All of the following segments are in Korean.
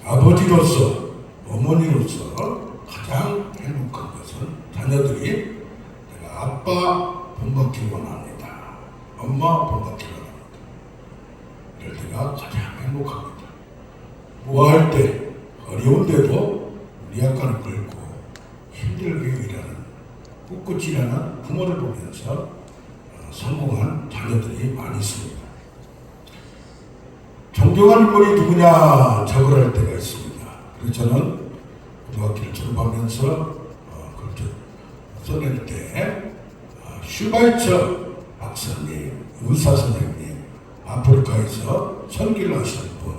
아버지로서, 어머니로서 가장 행복한 것은 자녀들이 내가 아빠 본받기 원합니다, 엄마 본받기 원합니다, 이럴 때가 가장 행복합니다. 뭐 할 때, 어려운 데도 우리 아까를 끌고 힘들게 일하는, 꿋꿋이 일하는 부모를 보면서 성공한 자녀들이 많이 있습니다. 존경한 인물이 누구냐 적으할 때가 있습니다. 그래서 저는 고등학교를 졸업하면서 써낼 때 슈바이처 박사님, 의사 선생님, 아프리카에서 선교를 하시는 분,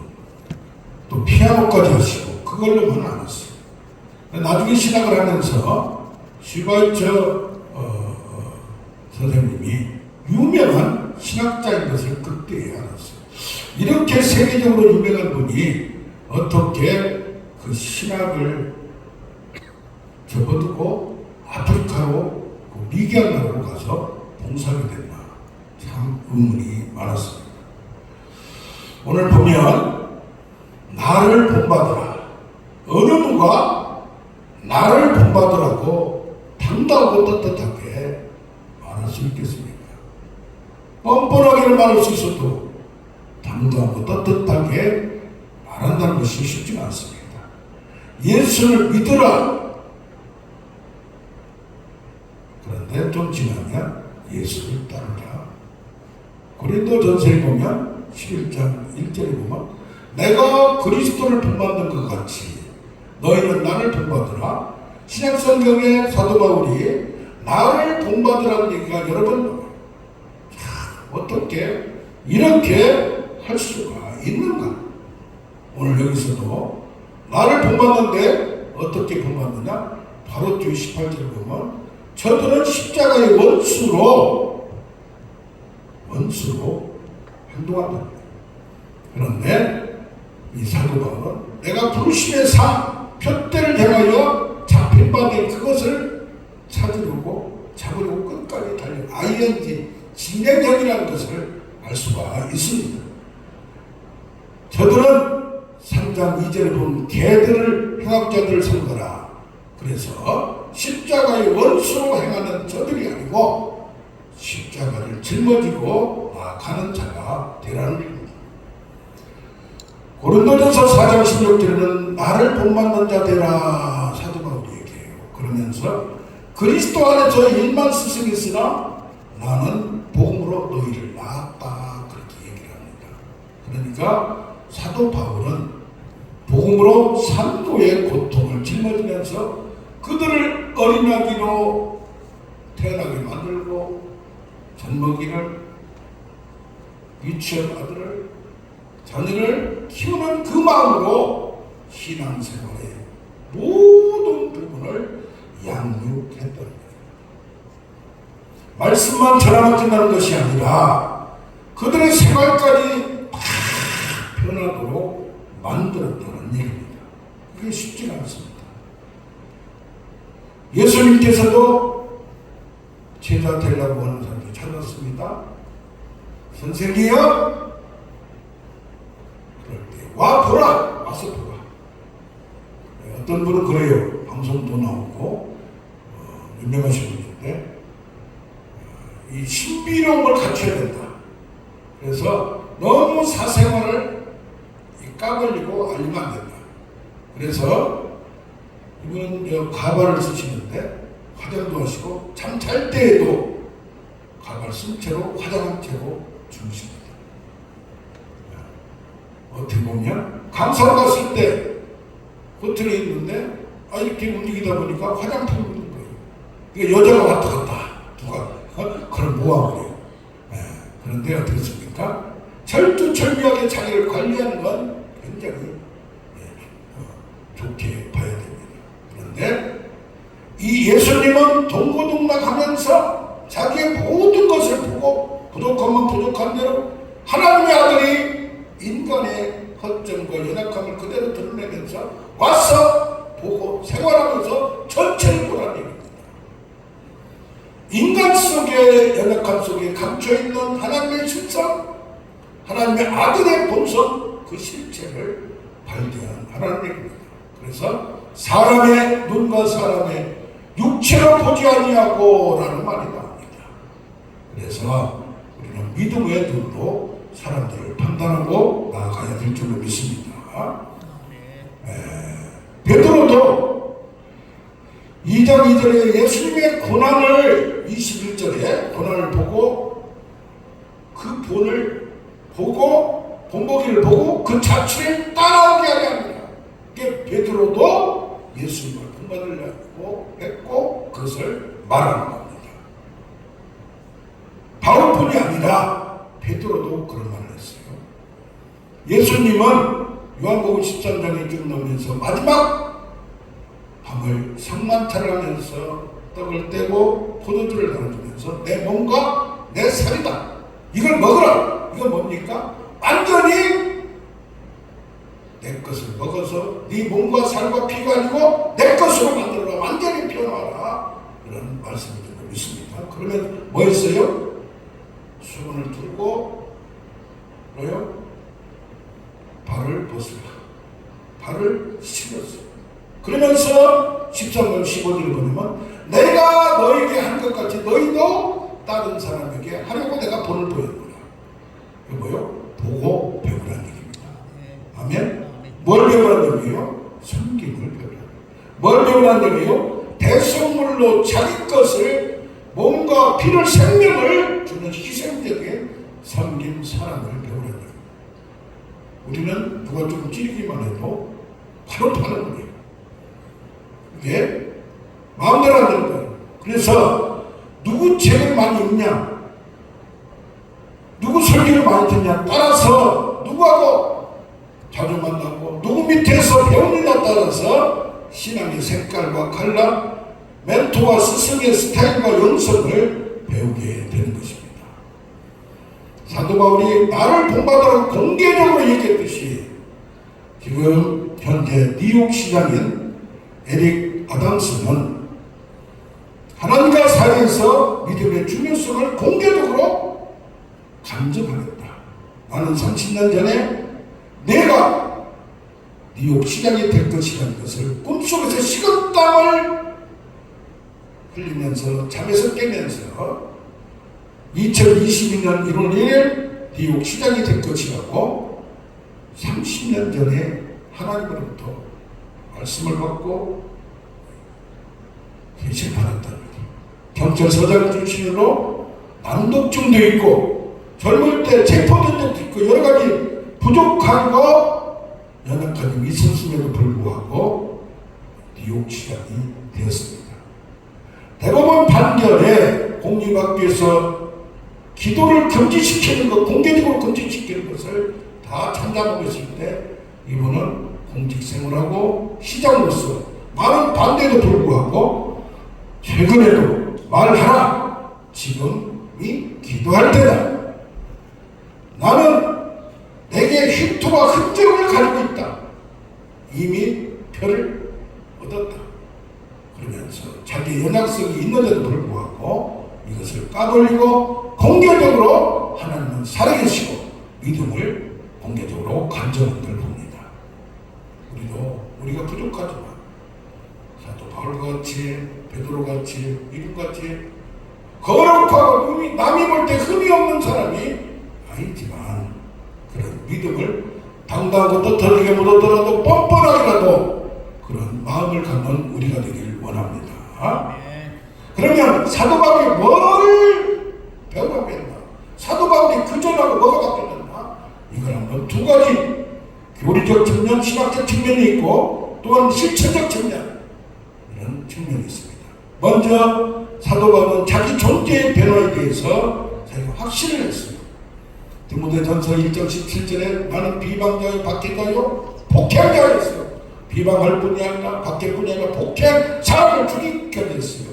또 피아노까지 하시고 그걸로만 안 했어요. 나중에 신학을 하면서 슈바이처 선생님이 유명한 신학자인 것을 그때야 알았어요. 이렇게 세계적으로 유명한 분이 어떻게 그 신학을 접어두고 아프리카로 그 미개한 나라로 가서 봉사하게 됐나, 참 의문이 많았습니다. 오늘 보면 나를 본받으라, 어느 누가 나를 본받으라고 당당하고 떳떳하게 말할 수 있겠습니까? 뻔뻔하게 말할 수 있어도 당당하고 떳떳하게 말한다는 것이 쉽지가 않습니다. 예수를 믿으라. 그런데 좀 지나면 예수를 따르라. 고린도전서에 보면 11장 1절에 보면 내가 그리스도를 본받는 것 같이 너희는 나를 본받으라. 신약성경의 사도 바울이 나를 본받으라는 얘기가 여러 번 나와요. 어떻게 이렇게 할 수가 있는가? 오늘 여기서도 나를 본받는데 어떻게 본받느냐? 바로 뒤 18절을 보면 저들은 십자가의 원수로 행동한다. 그런데 이 사도 바울은 내가 부르심의 상, 표대를 향하여 잡힌 바 된 그것을 찾으려고 잡으려고 끝까지 달려 ING 진행형이라는 것을 알 수가 있습니다. 저들은 3장 2절에 보면 개들을 행악자들을 삼가라. 그래서 십자가의 원수로 행하는 저들이 아니고 십자가를 짊어지고 나아가는 자가 되라는 얘기입니다. 고린도전서 4장 16절에는 나를 본받는 자 되라 사도 바울이 얘기해요. 그러면서 그리스도 안에서 일만 스승했으나 나는 복음으로 너희를 낳았다, 그렇게 얘기를 합니다. 그러니까 사도 바울은 복음으로 산도의 고통을 짊어지면서 그들을 어린아기로 태어나게 만들고 젖먹이를, 유치원 아들을, 자녀를 키우는 그 마음으로 신앙생활의 모든 부분을 양육했다는 거예요. 말씀만 전하면 끝나는 것이 아니라 그들의 생활까지 다 변하도록 만들었다는 얘기입니다. 그게 쉽지가 않습니다. 예수님께서도 제자 되려고 하는 사람들 찾았습니다. 선생님이요? 그럴 때 와 보라! 와서 보라. 어떤 분은 그래요. 방송도 나오고 유명하신 분인데 이 신비로움을 갖춰야 된다. 그래서 너무 사생활을 까불리고 알리면 안 된다. 그래서 이분은 가발을 쓰시는데 화장도 하시고 잠 잘 때에도 가발 쓴 채로 화장한 채로 주무십니다. 어떻게 보면 강사로 갔을 때 호텔에 있는데 이렇게 움직이다 보니까 화장품이 묻는 거예요. 그러니까 여자가 왔다 갔다 누가 그걸 모아버려요. 그런데 어떻게 습니까? 철두철미하게 자기를 관리하는 건 굉장히 좋게 봐야 됩니다. 그런데 이 예수님은 동고동락하면서 자기의 모든 것을 보고 부족하면 부족한 대로 하나님의 아들이 인간의 허점과 연약함을 그대로 드러내면서 와서 보고 생활하면서 전체를 보라는 얘기입니다. 인간 속의 연약함 속에 감춰있는 하나님의 실상, 하나님의 아들의 본성, 그 실체를 발견하라는 얘기입니다. 그래서 사람의 눈과 사람의 육체로 보지 아니하고 라는 말이 나옵니다. 그래서 우리는 믿음의 눈으로 사람들을 판단하고 나아가야 될 줄로 믿습니다. 베드로도 2장 2절에 예수님의 고난을 21절에 고난을 보고 그 본을 보고 본보기를 보고 그 자취를 따라오게 하려 합니다. 베드로도 예수님을 본받으려고 했고 그것을 말하는 겁니다. 바울뿐이 아니라 베드로도 그런 말을 했어요. 예수님은 요한복음 13장에 쭉 나오면서 마지막 밤을 성만찬을 하면서 떡을 떼고 포도주를 나눠주면서 내 몸과 내 살이다. 이걸 먹으라. 이건 뭡니까? 완전히 내 것을 먹어서 네 몸과 살과 피가 아니고 내 것으로 만들어라. 완전히 변화하라. 이런 말씀을 듣고 있습니다. 그러면 뭐 했어요? 수건을 들고 뭐요? 발을 벗으라. 발을 씻었어요. 그러면서 13절 15절을 보면 내가 너에게 한 것 같이 너희도 다른 사람에게 하려고 내가 본을 보였구나. 이거 뭐요? 보고 배우라는 얘기입니다. 아멘? 뭘 배우라는 얘기예요? 섬김을 배우라. 뭘 배우라는 얘기예요? 대속물로 자기 것을 몸과 피를 생명을 주는 희생적인 섬김 사랑을 배우라는 얘기입니다. 우리는 누가 조금 찌르기만 해도 바로 파는 거예요. 이게 마음대로 안 되는 거예요. 그래서 누구 책을 많이 읽냐, 누구 설교를 많이 듣냐 따라서 누구하고 자주 만나고 누구 밑에서 배우느냐 따라서 신앙의 색깔과 컬러, 멘토와 스승의 스타일과 영성을 배우게 되는 것입니다. 사도 바울이 나를 본받으라고 공개적으로 얘기했듯이 지금 현재 뉴욕 시장인 에릭 아담스는 하나님과 사이에서 믿음의 중요성을 공개적으로 감정하겠다. 나는 30년 전에 내가 뉴욕 시장이 될 것이라는 것을 꿈속에서 식은땀을 흘리면서 잠에서 깨면서 2022년 1월 1일 뉴욕 시장이 될 것이라고 30년 전에 하나님으로부터 말씀을 받고 계시를 받았답니다. 경찰서장 출신으로 난독증도 있고 젊을 때 체포된 적도 있고 여러 가지 부족하고 연약한 점이 있었음에도 불구하고 뉴욕 시장이 되었습니다. 대법원 판결에 공립학교에서 기도를 금지시키는 것, 공개적으로 금지시키는 것을 다 참작하고 있을 때 이분은 공직생활하고 시장으로서 많은 반대에도 불구하고 최근에도 말하라. 지금이 기도할 때다. 나는 내게 흉터와 흔적을 가지고 있다. 이미 표를 얻었다. 그러면서 자기 연약성이 있는데도 불구하고 이것을 까돌리고 공개적으로 하나님은 살아계시고 믿음을 공개적으로 간절한 걸 봅니다. 우리가 부족하지만 사도 바울같이 베드로같이 이름같이 거룩하고 남이 볼 때 흠이 없는 사람이 아니지만 그런 믿음을 당당하고 떳떳하게 못하더라도 뻔뻔하게라도 그런 마음을 갖는 우리가 되길 원합니다. 그러면 사도 바울이 뭘 배우라고 했나? 사도 바울이 그전하고 뭐가 바뀌었나? 이걸 한번 두 가지 교리적 측면, 신학적 측면이 있고 또한 실체적 측면 이런 측면이 있습니다. 먼저 사도 바울은 자기 존재의 변화에 대해서 자기가 확신을 했어요. 디모데전서 1장 17절에 나는 비방자요 박해자요 폭행자였어요. 비방할 뿐이 아니라 박해뿐이 아니라 폭행, 사람을 죽이기까지 했어요.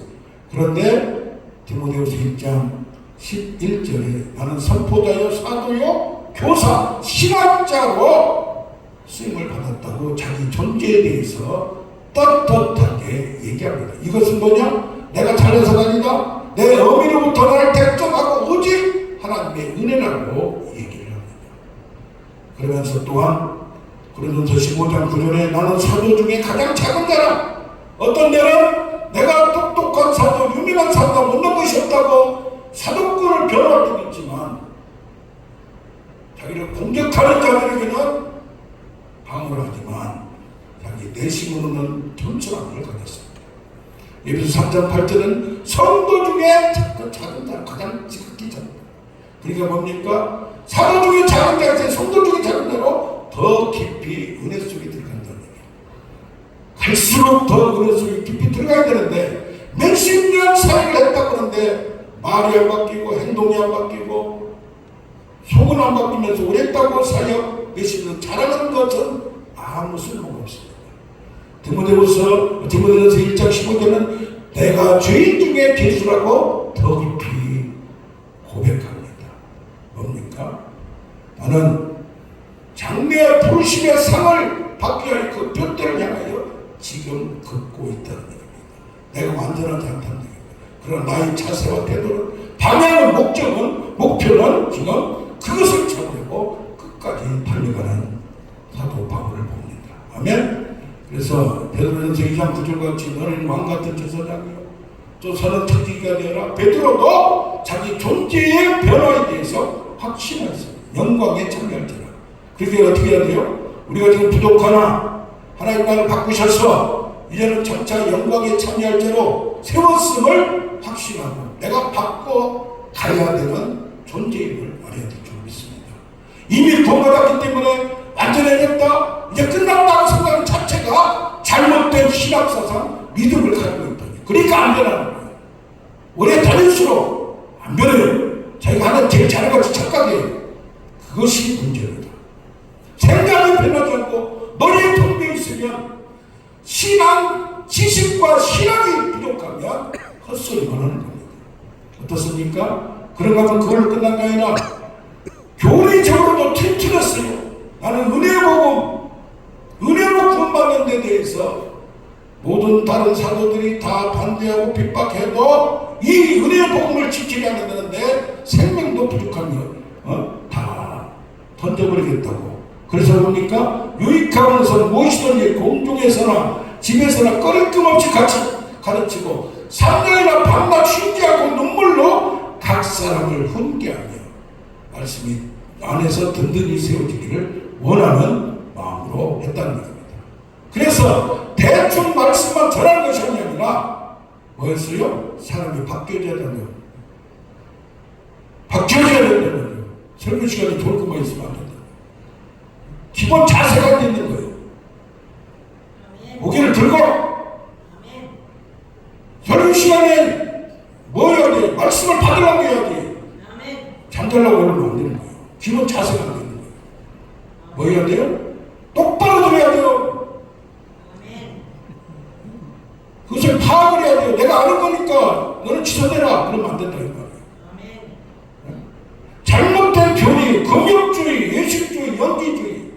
그런데 디모데후서 1장 11절에 나는 선포자요 사도요 교사 신학자로 쓰임을 받았다고 자기 존재에 대해서 떳떳하게 얘기합니다. 이것은 뭐냐? 내가 잘해서가 아니라 내 어미로부터 나를 택정하고 오직 하나님의 은혜라고 얘기를 합니다. 그러면서 또한 고린도서 15장 9절에 나는 사도 중에 가장 작은 자라. 어떤 데는 내가 똑똑한 사도, 유명한 사도가 못난 것이 없다고 사도권을 변호할 때도 있지만 자기를 공격하는 자들에게는 방어를 하지만 자기 내심으로는 겸손함을 가졌습니다. 에베소 3장 8절은 성도 중에 작은 자, 가장 지극히 작은 자. 그러니까 뭡니까? 사도 중에 작은 자에서 성도 중에 작은 자로 더 깊이 은혜 속에 들어간다는 얘기예요. 갈수록 더 은혜 속에 깊이 들어가야 되는데 몇십 년 사역을 했다고 하는데 말이 안 바뀌고 행동이 안 바뀌고 속은 안 바뀌면서 오랬다고 사역 몇십 년 잘하는 것은 아무 쓸모가 없습니다. 디모데후서 1장 15절은 내가 죄인 중에 괴수라고 더 깊이 고백합니다. 뭡니까? 나는 장래의 부르심의 상을 받기 위해 그 뼈대를 향하여 지금 걷고 있다는 얘기입니다. 내가 완전하지 않다는 얘기입니다. 그러나 나의 자세와 태도는, 방향은, 목표는 지금 그것을 잡으려고 끝까지 달려가는 사도 바울을 봅니다. 아멘. 그래서 베드로전서 2장 9절 같이 너는 왕같은 제사장이요 또 선한 특기가 되어라. 베드로도 자기 존재의 변화에 대해서 확신했어요. 영광에 참여할 때라. 그렇게 어떻게 해야 돼요? 우리가 지금 부족하나 하나님 나를 바꾸셔서 이제는 점차 영광에 참여할 때로 세웠음을 확신하고 내가 바꿔 가야 되는 존재임을 알아야 될 줄 믿습니다. 이미 구원받았기 때문에 완전해졌다, 이제 끝났다고 생각하는 자체가 잘못된 신학사상, 믿음을 가지고 있다. 그러니까 안 변하는 거예요. 오래 다닐수록 안 변해요. 자기가 하는 제일 잘하는 것이 착각이에요. 그것이 문제입니다. 생각이 변하지 않고 머리에 텅 비어 있으면 신앙, 지식과 신앙이 부족하면 헛소리만 하는 겁니다. 어떻습니까? 그런가 하면 그걸로 끝난 게 아니라 교리적으로도 튼튼했어요. 나는 은혜복음, 은혜로 구원받는 데 대해서 모든 다른 사도들이 다 반대하고 핍박해도 이 은혜복음을 지키지 않는다는데 생명도 부족하면 다 던져버리겠다고. 그래서 뭡니까? 유익하면서 무엇이든지 공중에서나 집에서나 꺼림낌 없이 가르치고 3년이나 밤낮 쉬지 않고 눈물로 각 사람을 훈계하며 말씀이 안에서 든든히 세워지기를 원하는 마음으로 했다는 겁니다. 그래서 대충 말씀만 전하는 것이 아니라 뭐였어요? 사람이 바뀌어져야 되는 거예요. 바뀌어져야 된다는 거예요. 설교 시간이 돌고만 있으면 안 된다. 기본 자세가 있는 거예요. 고개를 들고 설교 시간에 뭐 해야 돼? 말씀을 받으려고 해야지. 잠들려고 그러면 안 되는 거예요. 기본 자세가 안 되는 거예요. 뭐 해야 돼요? 똑바로 들어야 돼요. 그것을 파악을 해야 돼요. 내가 아는 거니까 너는 취소되라. 그러면 안 된다. 이 말이에요. 잘못된 교리, 금욕주의, 예식주의, 연기주의,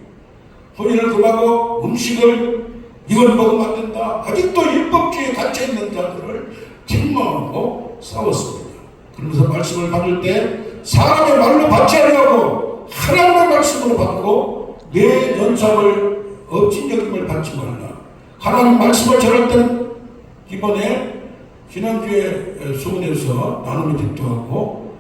혼인을 금하고 음식을 이걸 먹으면 안 된다. 아직도 율법주의에 갇혀있는 자들을 책망하고 싸웠습니다. 그러면서 말씀을 받을 때 사람의 말로 받지 않으려고 하나님의 말씀으로 받고 내 연상을 업진여김을 받지 말라. 하나님 말씀을 전할 때는 이번에 지난주에 수원에서 나눔의 집도 하고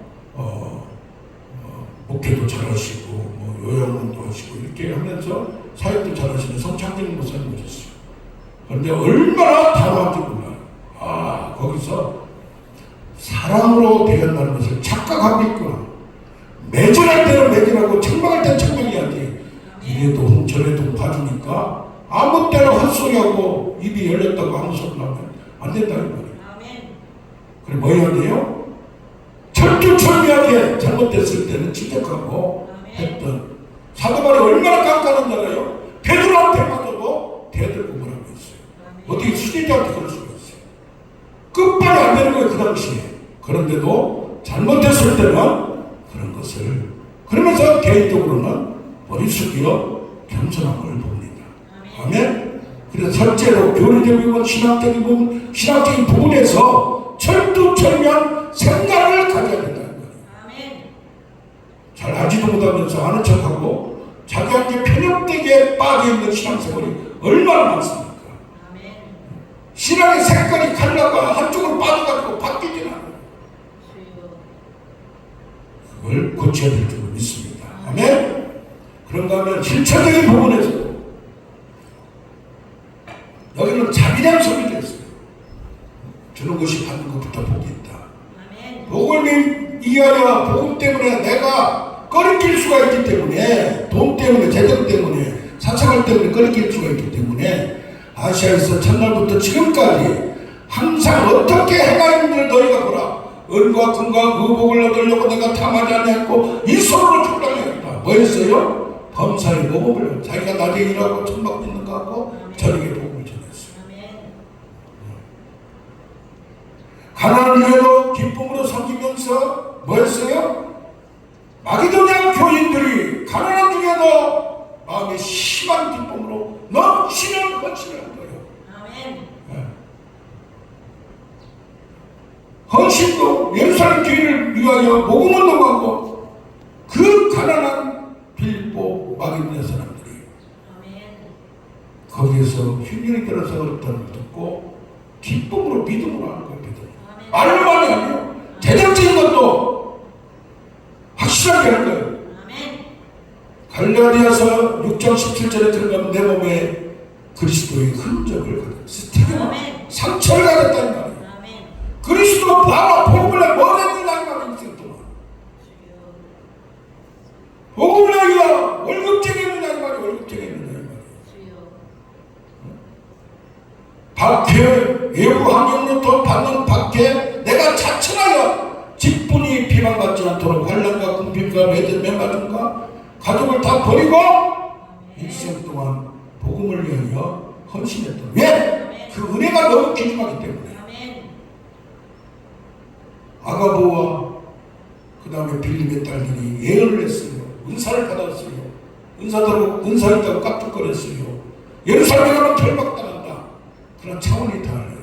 목회도 잘하시고 뭐 요양원도 하시고 이렇게 하면서 사역도 잘하시는 성창진 목사님 오셨어요. 그런데 얼마나 단호한지 몰라요. 거기서 사랑으로 대한다는 것을 착각하고 있구나. 매질할 때는 매질하고 책망할 때는 책망해야지. 이래도 홍 저래도 홍 봐주니까 아무 때나 헛소리하고 입이 열렸다고 아무 소리 나면 안 된다는 거예요. 그래 뭐 해야 돼요? 철두철미하게 잘못됐을 때는 지적하고 했던 사도발이 얼마나 깐깐한 자가요? 베드로한테마저도 대들고 뭐라고 했어요. 어떻게 수제자한테 그럴 수가 있어요. 끝발이 안 되는 거예요 그 당시에. 그런데도 잘못됐을 때는 그런 것을 그러면서 개인적으로는 머리 숙여 겸손함을 봅니다. 아멘. 그래서 첫째로 교리적이고 신학적인 부분에서 철두철미한 생각을 가져야 된다는 거예요. 잘 알지도 못하면서 아는 척하고 자기한테 편협 껍데기에 빠져있는 신앙생활이 얼마나 많습니까? 신앙의 색깔이 컬러가 한쪽으로 빠져가지고 바뀌진 않아요. 그걸 고쳐야 될 줄 믿습니다. 아멘? 그런가 하면 실천적인 부분에서 여기는 자비란 소리가 있어요. 주는 것이 받는 것부터 복이 있다. 복을 이하여 복음 때문에 내가 꺼리낄 수가 있기 때문에, 돈 때문에, 재정 때문에, 사창활 때문에 꺼리낄 수가 있기 때문에 아시아에서 첫날부터 지금까지 항상 어떻게 행하는지를 너희가 보라. 은과 금과 의복을 얻으려고 내가 탐하지 않았고 이 손으로 충당하였다. 뭐였어요? 범사의 모범을 자기가 낮에 일하고 천막 짓는 거 하고 저녁에 복음을 전했어요. 가난한 후에도 기쁨으로 섬기면서 뭐였어요? 마게도냐 교인들이 가난한 중에도 마음에 심한 기쁨으로 넘치는 헌신을 한 거예요. 헌신도 예루살렘 교회를 위하여 모금운동 하고 그 가난한 빌립보 마게도냐 사람들이 거기에서 흉년이 들어서 어렵다는 걸 듣고 기쁨으로 믿음으로 하는 거예요. 말로만이 아니에요. 대적적인 것도 확실하게 하는 거예요. 갈라디아서 6장 17절에 들어가면 내 몸에 그리스도의 흔적을 가졌다. 스티그마, 상처를 가졌다는 말이에요. 그리스도 바로 복음을 뭘 했느냐 이 말이에요. 인생 동안 복음을 하기야 월급쟁이 했느냐 이 말이에요. 월급쟁이 했느냐 이 말이에요. 박해 외부 환경으로 돈 받는 박해 내가 자천하여 직분이 비방받지 않도록 환난과 궁핍과 매맞음과 가족을 다 버리고 일생 동안 복음을 위하여 헌신했다. 왜? 그 은혜가 너무 귀중하기 때문에. 아가보와 그 다음에 빌립의 딸들이 예언을 했어요. 은사를 받았어요. 은사 있다고 깍둑거렸어요. 예루살렘에 가면 결박당한다. 그런 차원이 달라요.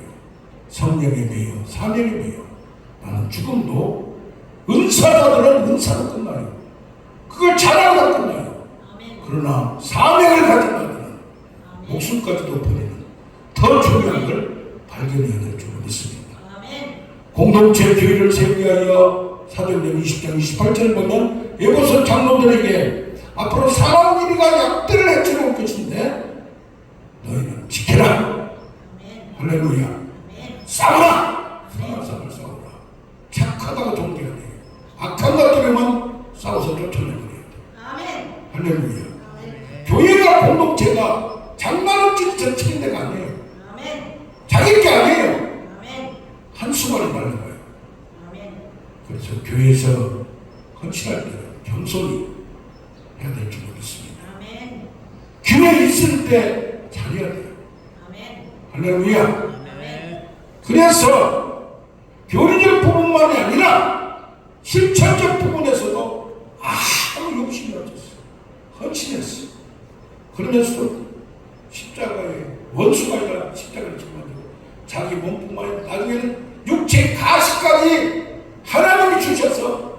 성령에 매여 사명에 매여 나는 죽음도 은사자들은 은사로 끝나요. 그걸 잘하다 끝나요. 그러나 사명을 가진 자들은 목숨까지도 버리는 더 중요한 걸 발견해야 될 줄 믿습니다. 공동체 교회를 세우기 위하여 사도행전 20장 28절 보면 에베소 장로들에게 앞으로 사람 일이가 약들을 해치러 올 것인데 너희는 지켜라. 할렐루야. 싸우라. 선한 싸움을 싸우라. 착하다고 존경해야 돼요. 악한 것들에만 싸워서 쫓아내버려야 돼요. 할렐루야. 교회가 공동체가 장난을 치는 데가 아니에요. 자기 게 아니에요. 한순간에 말는 거예요. 그래서 교회에서 헌신할 때는 겸손히 해야 될 줄 믿습니다. 교회에 있을 때 잘해야 돼요. 할렐루야. 그래서 교리적 부분만이 아니라 실천적 부분에서도 아무 욕심이 없었어. 헌신했어. 그러면서 십자가에 원수가 아니라 십자가를 지고 자기 몸뿐만 아니라 나중에는 육체 가시까지 하나님이 주셔서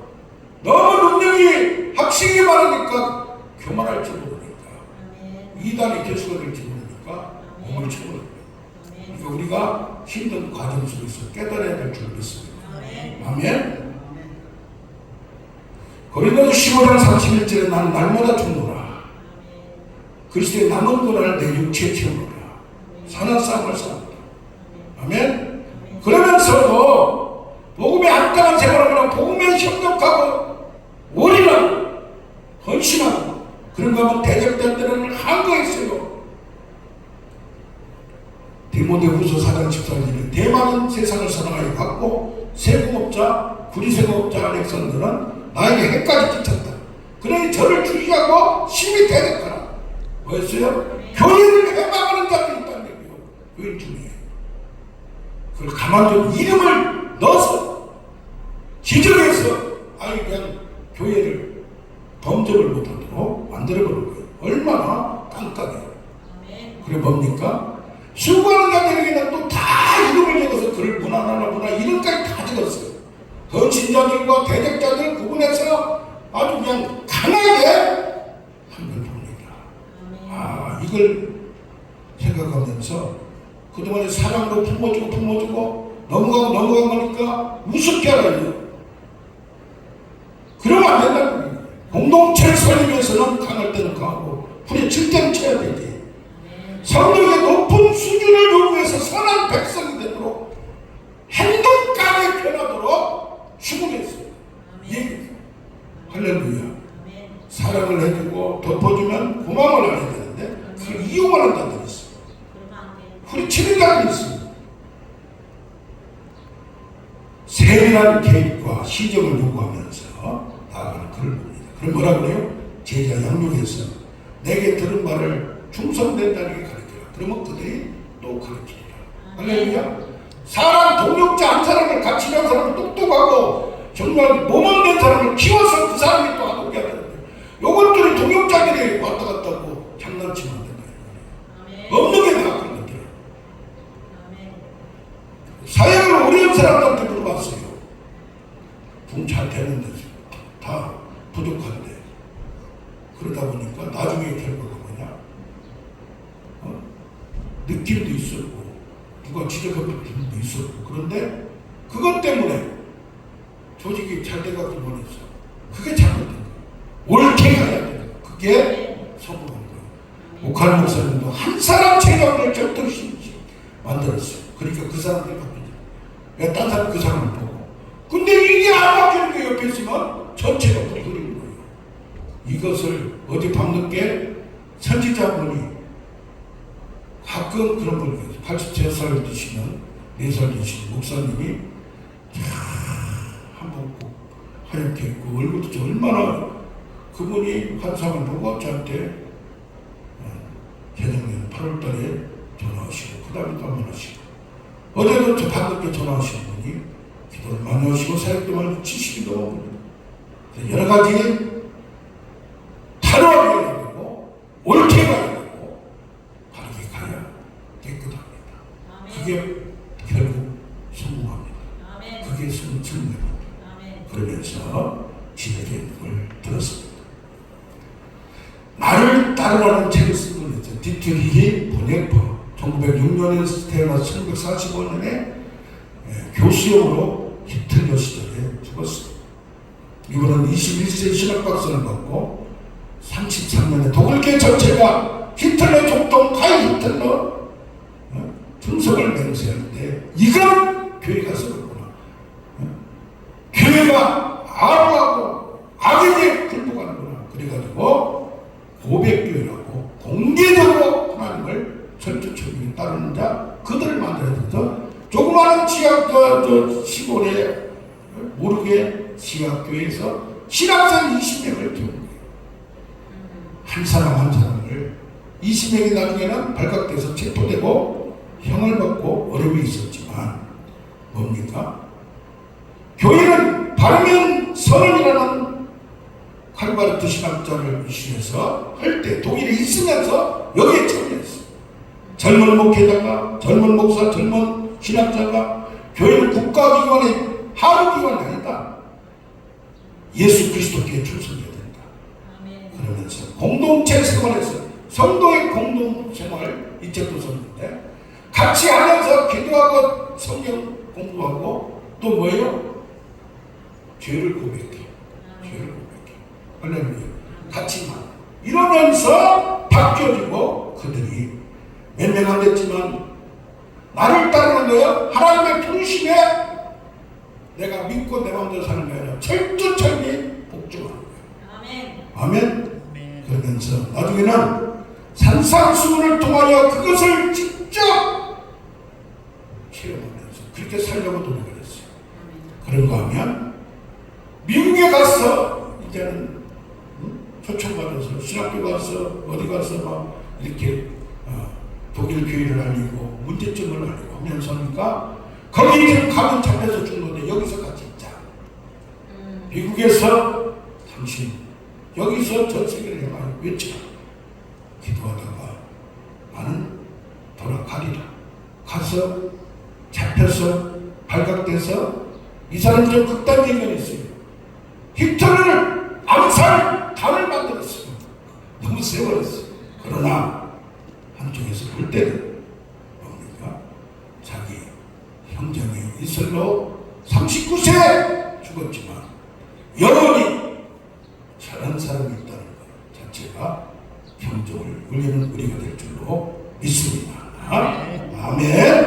너무 능력이 확신이 많으니까 교만할 줄 모르니까 이단의 개수가 될지 모르니까 몸을 쳐버립니다. 그러니까 우리가 힘든 과정 속에서 깨달아야 될 줄 믿습니다. 아멘. 고린도서 15장 31절에 나는 날마다 죽노라. 그리스도의 남은 고난을 내 육체에 채우노라. 선한 싸움을 싸운다. 아멘. 그러면서도 복음에 합당한 생활을 하고 복음에 협력하고 올인하고 헌신하고 그런가 하면 대적될 때는 한거했어요. 디모데후서 4장 14절에 대만은 세상을 사랑하여 갖고 세금업자 구리세금업자 알렉산더는 나에게 해까지 끼쳤다. 그러니 저를 주의하고 심히 대적하라. 뭐였어요? 교회를 해방하는 자들이 있다는 얘기예요. 교인 중에 그걸 가만둔 이름을 넣어서 지정해서 아예 그냥 교회를 범접을 못하도록 만들어버린 거예요. 얼마나 깜깜해요. 그래 뭡니까? 수고하는 자들에게는 또 다 이름을 적어서 그를 문화나 이름까지 다 적었어요. 헌신자들과 대적자들 구분해서 아주 그냥 강하게 한 걸 봅니다. 그걸 생각하면서 그동안에 사랑으로 품어주고 넘어간 거니까 우습게 알아요. 그러면 안 된다는 거예요. 공동체를 살리면서는 강할 때는 강하고 후려칠 때는 쳐야 되지. 성령의 높은 수준을 요구해서 선한 백성이 되도록 행동감이 변하도록 수고했어요. 얘기했어요. 할렐루야. 사랑을 해주고 덮어주면 고마움을 안 해야 되는데 그걸 이용하는 자들이 있어요. 후려치는 자들이 있어요. 세밀한 계획과 시정을 요구하면서 나아가는 그런 겁니다. 그럼 뭐라 그래요? 제자 양육해서 내게 들은 말을 충성된 자에게 가르치라. 그러면 그들이 또 가르치리라. 할렐루야. 사람 동력자 한 사람을 같이 일하는 사람을 똑똑하고 정말 모범된 사람을 키워서 그 사람이 또 하도록 해야 되는데 요것들이 동력자들이 왔다 갔다 하고 장난치면 안 된다. 없는 게 다 그런 것들. 사역을 오래 한 사람들한테 물어봤어요. 붕 잘 되는데 다 부족한데 그러다 보니까 나중에 결과가 뭐냐? 느낌도 있었고 누가 지적한 느낌도 있었고 그런데 그것 때문에 조직이 잘 돼가지고 보냈어. 그게 잘못된 거예요. 옳게 가야 되는 거예요. 그게 성공한 거예요. 오카르 목사님도 한 사람 체감을 절도시 만들었어요. 그러니까 그 사람들이 바뀌죠. 내가 딴 사람 그 사람을 보고 근데 이게 안 바뀌는 게 옆에 있으면 전체가 불이 흐르는 거예요. 이것을 어제 밤늦게 선지자분이 가끔 그런 분이 83살 되시는 4살 되시는 목사님이 한번 꼭 하얗게 있고 얼굴도 좀 얼마나 그분이 환상을 보고 저한테 재작년 8월달에 전화하시고 그 다음에 또 한번 하시고 어제도 저 밤늦게 전화하신 분이 기도를 많이 하시고 사역도 많이 70이 넘어갑니다. 여러 가지 탄호하게 해야 되고 옳게 가야 되고 바르게 가야 깨끗합니다. 그게 결국 성공합니다. 그게 성공입니다. 그러면서 지혜를 들었습니다. 나를 따르라는 책을 쓴 분이죠. 디트리히 보네퍼 1906년에 태어나서 1945년에 교수형으로 히틀러 시절에 죽었습니다. 이분은 21세 신학박사를 받고 33년에 독일계 전체가 히틀러总统 하이 히틀러 분석을 맹세할 때 이건 교회가 쓰는구나. 교회가 악하고 악에게 굴복하는구나. 그래가지고 고백교회라고 공개적으로 하나님을 철저히 따르는 자 그들을 만들어서 조그마한 지역 시골에 모르게 지역교회에서 신학생 20명을 키운 거예요. 한 사람 한 사람을 20명이 나중에는 발각돼서 체포되고 형을 받고 어려움이 있었지만 뭡니까? 교회는 바르면 선언이라는 칼바르트 신학자를 이슈해서 할 때 독일에 있으면서 여기에 참여했어요. 젊은 목회자가 젊은 목사 젊은 신학자가 교회는 국가기관의 하부기관이 아니다. 예수 그리스도께 출석해야 된다. 그러면서 공동체 생활에서 성도의 공동생활 이 책도 썼는데 같이 하면서 기도하고 성경 공부하고 또 뭐예요? 죄를 고백해. 죄를 고백해. 할렐루야. 같이만 이러면서 바뀌어지고 그들이 몇 명 안 됐지만 나를 따르는 거예요. 하나님의 부르심에 내가 믿고 내 마음대로 사는 게 아니라 철두철미 복종하는 거예요. 아멘. 그러면서 나중에는 산상수훈을 통하여 그것을 직접 체험하면서 그렇게 살려고 노력을 했어요. 그런가 하면 미국에 가서 이제는 초청받아서 신학교 가서 어디 가서 막 이렇게 독일 교회를 알리고 문제점을 알리고 하면서니까 거기 지금 가면 잡혀서 죽는데 여기서 같이 있자. 미국에서 당신 여기서 전 세계를 향하여 외쳐 기도하다가 나는 돌아가리라. 가서 잡혀서 발각돼서 이 사람이 좀 극단적인 건 있어요. 히틀러를 암살 단을 만들었어요. 너무 세월했어요. 그러나 성경에서 볼 때는 뭡니까? 자기 형제의 이슬로 39세 죽었지만 여러분이 저런 사람이 있다는 것 자체가 경종을 울리는 우리가 될 줄로 믿습니다. 아멘.